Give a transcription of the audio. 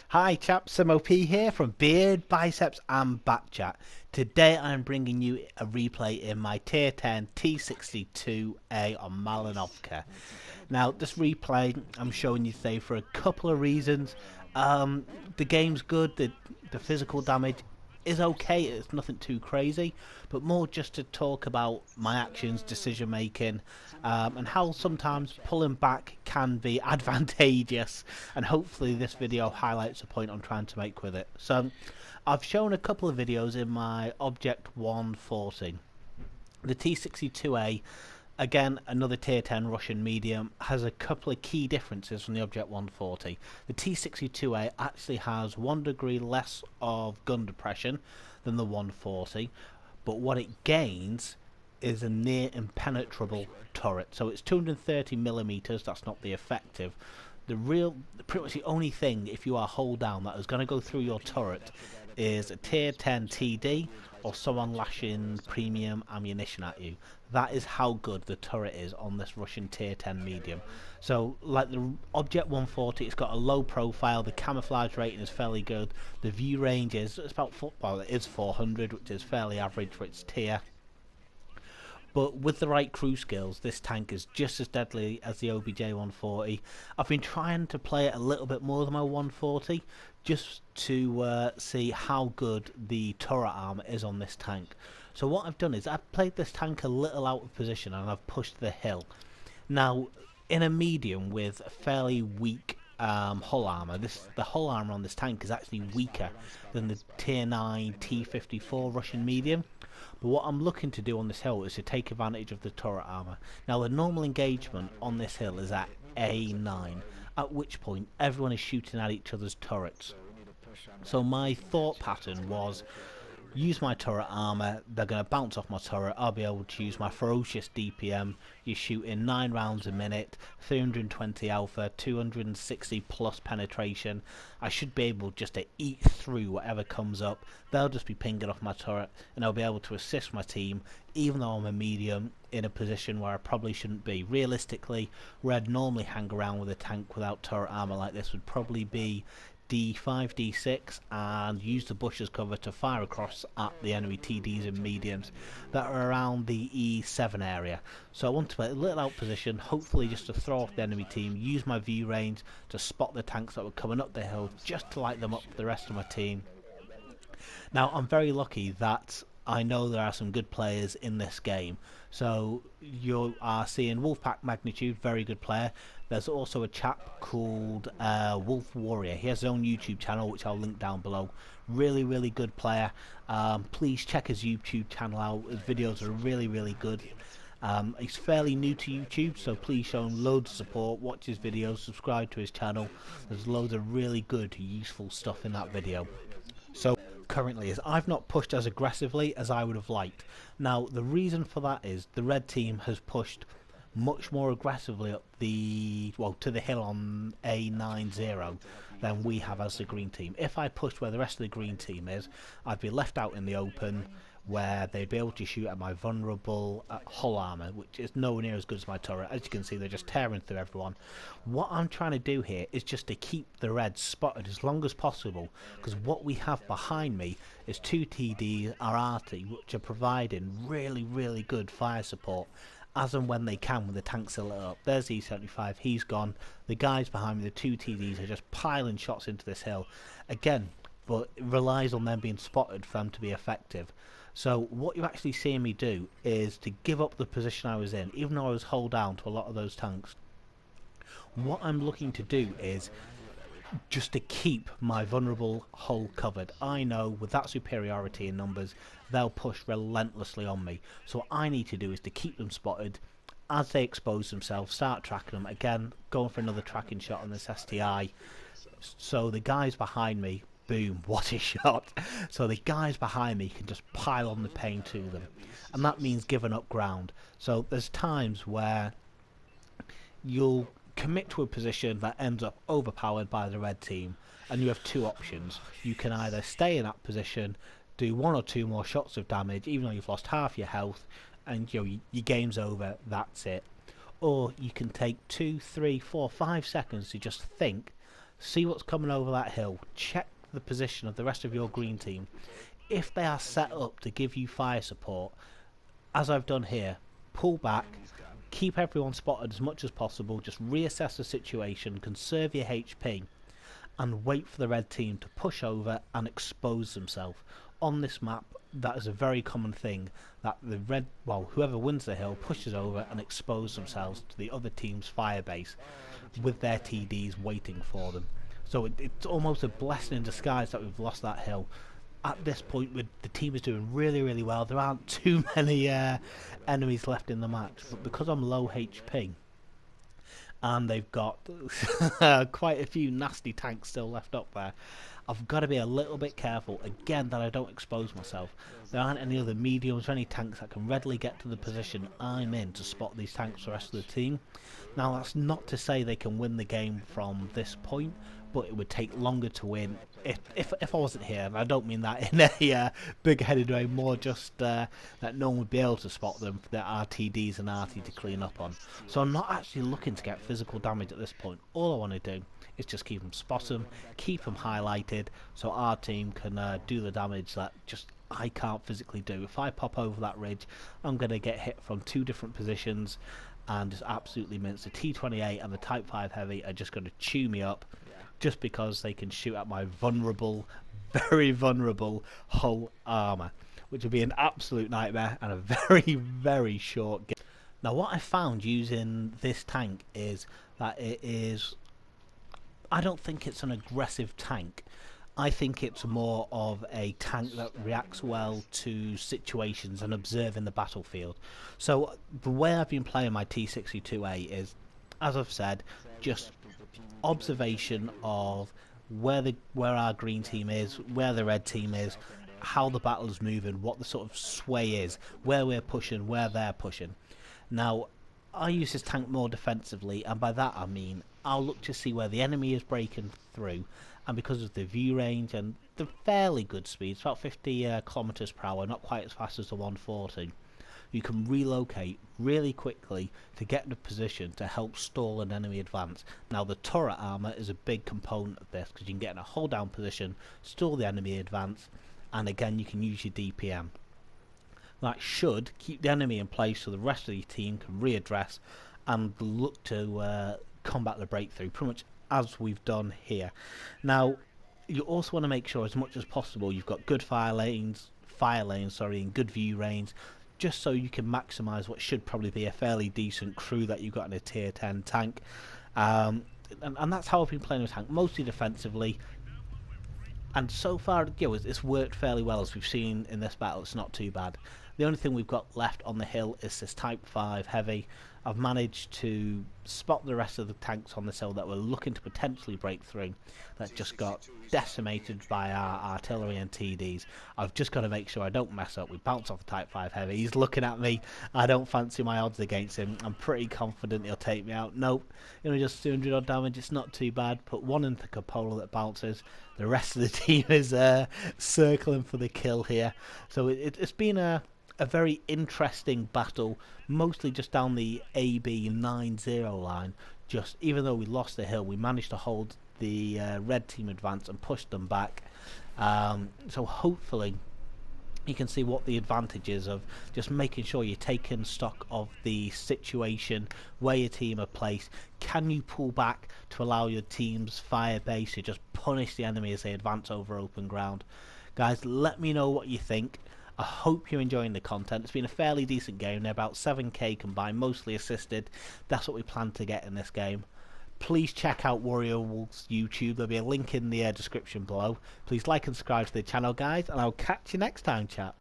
Hi chaps, MOP here from Beard, Biceps and Batchat. Today I'm bringing you a replay in my Tier 10 T-62A on Malinovka. Now this replay I'm showing you today for a couple of reasons. The game's good, the physical damage is okay, it's nothing too crazy, but more just to talk about my actions, decision making, and how sometimes pulling back can be advantageous, and hopefully this video highlights the point I'm trying to make with it. So I've shown a couple of videos in my Object 140. The T-62A, again another tier 10 Russian medium, has a couple of key differences from the Object 140. The T-62A actually has 1 degree less of gun depression than the 140, but what it gains is a near impenetrable turret. So it's 230mm, that's not the effective. Pretty much the only thing, if you are hold down, that is going to go through your turret is a tier 10 TD or someone lashing premium ammunition at you. That is how good the turret is on this Russian tier 10 medium. So like the Object 140, it's got a low profile, the camouflage rating is fairly good, the view range is it is 400, which is fairly average for its tier. But with the right crew skills, this tank is just as deadly as the OBJ 140. I've been trying to play it a little bit more than my 140, just to see how good the turret armor is on this tank. So what I've done is I've played this tank a little out of position and I've pushed the hill. Now, in a medium with fairly weak hull armor, the hull armor on this tank is actually weaker than the tier 9 T-54 Russian medium. But what I'm looking to do on this hill is to take advantage of the turret armor. Now the normal engagement on this hill is at A9, at which point everyone is shooting at each other's turrets. So my thought pattern was, use my turret armor, they're going to bounce off my turret, I'll be able to use my ferocious DPM. You're shooting 9 rounds a minute, 320 alpha, 260 plus penetration. I should be able just to eat through whatever comes up. They'll just be pinging off my turret and I'll be able to assist my team, even though I'm a medium in a position where I probably shouldn't be. Realistically, where I'd normally hang around with a tank without turret armor like this would probably be D5, D6, and use the bush as cover to fire across at the enemy TDs and mediums that are around the E7 area. So I want to play a little out position, hopefully just to throw off the enemy team, use my view range to spot the tanks that were coming up the hill, just to light them up for the rest of my team. Now I'm very lucky that I know there are some good players in this game. So you are seeing Wolfpack Magnitude, very good player. There's also a chap called Wolf Warrior. He has his own YouTube channel, which I'll link down below. Really good player. Please check his YouTube channel out. His videos are really good. He's fairly new to YouTube, so please show him loads of support. Watch his videos, subscribe to his channel. There's loads of really good, useful stuff in that video. So currently is I've not pushed as aggressively as I would have liked. Now the reason for that is the red team has pushed much more aggressively up to the hill on A90 than we have as the green team. If I pushed where the rest of the green team is, I'd be left out in the open where they'd be able to shoot at my vulnerable hull armor, which is nowhere near as good as my turret. As you can see, they're just tearing through everyone. What I'm trying to do here is just to keep the reds spotted as long as possible, because what we have behind me is 2 TDs RRT, which are providing really good fire support as and when they can when the tanks are lit up. There's E75, he's gone. The guys behind me, the 2 TDs, are just piling shots into this hill. Again, but it relies on them being spotted for them to be effective. So what you're actually seeing me do is to give up the position I was in, even though I was hull down to a lot of those tanks. What I'm looking to do is just to keep my vulnerable hull covered. I know with that superiority in numbers, they'll push relentlessly on me. So what I need to do is to keep them spotted. As they expose themselves, start tracking them. Again, going for another tracking shot on this STI. So the guys behind me, boom, what a shot. So the guys behind me can just pile on the pain to them. And that means giving up ground. So there's times where you'll commit to a position that ends up overpowered by the red team, and you have 2 options. You can either stay in that position, do 1 or 2 more shots of damage, even though you've lost half your health, and your game's over, that's it. Or you can take 2, 3, 4, 5 seconds to just think, see what's coming over that hill, check the position of the rest of your green team. If they are set up to give you fire support, as I've done here, pull back, keep everyone spotted as much as possible, just reassess the situation, conserve your HP, and wait for the red team to push over and expose themselves. On this map, that is a very common thing, that the red, well, whoever wins the hill pushes over and expose themselves to the other team's fire base with their TDs waiting for them. So it's almost a blessing in disguise that we've lost that hill. At this point, the team is doing really well. There aren't too many enemies left in the match, but because I'm low HP and they've got quite a few nasty tanks still left up there, I've got to be a little bit careful again that I don't expose myself. There aren't any other mediums or any tanks that can readily get to the position I'm in to spot these tanks for the rest of the team. Now, that's not to say they can win the game from this point, but it would take longer to win if I wasn't here. And I don't mean that in a big-headed way, more just that no one would be able to spot them for their RTDs and RT to clean up on. So I'm not actually looking to get physical damage at this point. All I want to do is just keep them spot them, keep them highlighted, so our team can do the damage that just I can't physically do. If I pop over that ridge, I'm going to get hit from 2 different positions and just absolutely mince. The T-62A and the Type 5 Heavy are just going to chew me up just because they can shoot at my vulnerable, very vulnerable hull armour, which would be an absolute nightmare and a very short game. Now, what I found using this tank is that I don't think it's an aggressive tank. I think it's more of a tank that reacts well to situations and observing the battlefield. So the way I've been playing my T-62A is, as I've said, just observation of where our green team is, where the red team is, how the battle is moving, what the sort of sway is, where we're pushing, where they're pushing. Now, I use this tank more defensively, and by that I mean I'll look to see where the enemy is breaking through, and because of the view range and the fairly good speed, it's about 50 kilometers per hour, not quite as fast as the 140, you can relocate really quickly to get in a position to help stall an enemy advance. Now, the turret armor is a big component of this because you can get in a hold down position, stall the enemy advance, and again you can use your DPM. That should keep the enemy in place so the rest of the team can readdress and look to combat the breakthrough, pretty much as we've done here. Now, you also want to make sure as much as possible you've got good fire lanes, and good view range, just so you can maximise what should probably be a fairly decent crew that you've got in a tier 10 tank. And that's how I've been playing with tank, mostly defensively. And so far, it's worked fairly well, as we've seen in this battle. It's not too bad. The only thing we've got left on the hill is this Type 5 Heavy. I've managed to spot the rest of the tanks on this hill that were looking to potentially break through, that just got decimated by our artillery and TDs. I've just got to make sure I don't mess up. We bounce off the Type 5 Heavy. He's looking at me. I don't fancy my odds against him. I'm pretty confident he'll take me out. Nope. Just 200 odd damage. It's not too bad. Put one into the cupola that bounces. The rest of the team is circling for the kill here. So it's been a very interesting battle, mostly just down the AB 90 line. Just even though we lost the hill, we managed to hold the red team advance and push them back. So hopefully you can see what the advantage is of just making sure you're taking stock of the situation, where your team are placed. Can you pull back to allow your team's fire base to just punish the enemy as they advance over open ground? Guys, let me know what you think. I hope you're enjoying the content. It's been a fairly decent game. They're about 7k combined, mostly assisted. That's what we plan to get in this game. Please check out Warrior Wolf's YouTube. There'll be a link in the description below. Please like and subscribe to the channel, guys, and I'll catch you next time, chat.